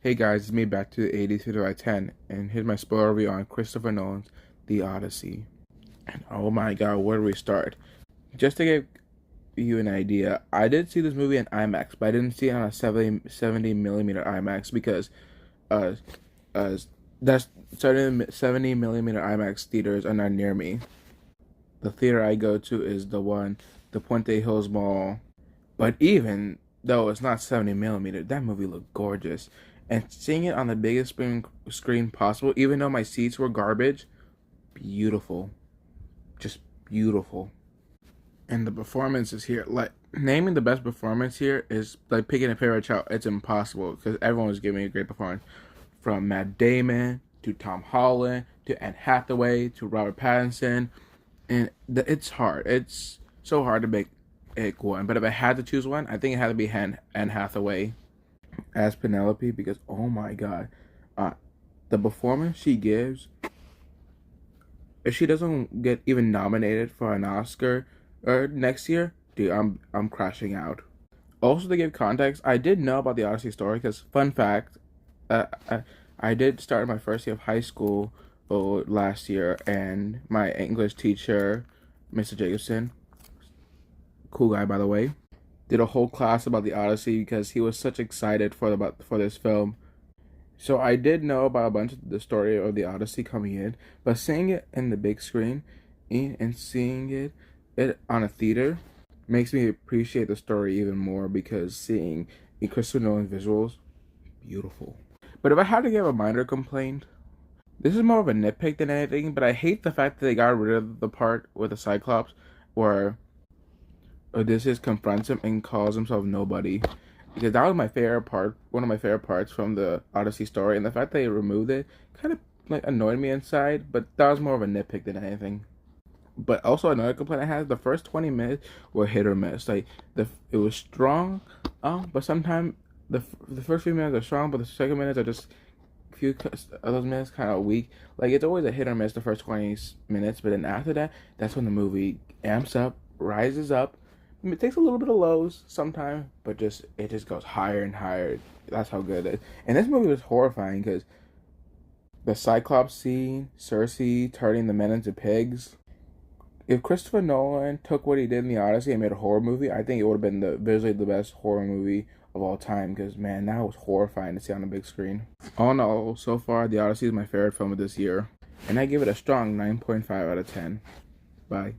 Hey guys, it's me back to the 80s video by 10, and here's my spoiler review on Christopher Nolan's The Odyssey. And oh my god, where do we start? Just to give you an idea, I did see this movie in IMAX, but I didn't see it on a 70 millimeter IMAX because uh, uh, that's certain 70 millimeter IMAX theaters are not near me. The theater I go to is the Puente Hills Mall, but even though it's not 70 millimeter, that movie looked gorgeous. And seeing it on the biggest screen possible, even though my seats were garbage, beautiful. Just beautiful. And the performances here, like, naming the best performance here is like picking a favorite child. It's impossible because everyone was giving a great performance. From Matt Damon to Tom Holland to Anne Hathaway to Robert Pattinson. And it's hard. It's so hard to make one. But if I had to choose one, I think it had to be Anne Hathaway as Penelope because oh my god, the performance she gives. If she doesn't get even nominated for an Oscar or next year, dude, I'm crashing out. Also, to give context, I did know about the Odyssey story because fun fact, I did start my first year of high school last year, and my English teacher, Mr. Jacobson, cool guy by the way, did a whole class about the Odyssey because he was such excited for this film. So I did know about a bunch of the story of the Odyssey coming in, but seeing it in the big screen and seeing it on a theater makes me appreciate the story even more because seeing Christopher Nolan visuals, beautiful. But if I had to give a minor complaint, this is more of a nitpick than anything, but I hate the fact that they got rid of the part with the Cyclops where Odysseus confronts him and calls himself nobody. Because that was my favorite part, one of my favorite parts from the Odyssey story, and the fact that they removed it kind of like annoyed me inside, but that was more of a nitpick than anything. But also another complaint I had, the first 20 minutes were hit or miss. Like it was strong, but sometimes the first few minutes are strong, but the second minutes are just a few of those minutes kind of weak. Like it's always a hit or miss the first 20 minutes, but then after that, that's when the movie amps up, rises up. It takes a little bit of lows sometimes, but it just goes higher and higher. That's how good it is. And this movie was horrifying because the Cyclops scene, Cersei turning the men into pigs. If Christopher Nolan took what he did in the Odyssey and made a horror movie, I think it would have been visually the best horror movie of all time. Because man, that was horrifying to see on the big screen. All in all, so far, the Odyssey is my favorite film of this year, and I give it a strong 9.5 out of 10. Bye.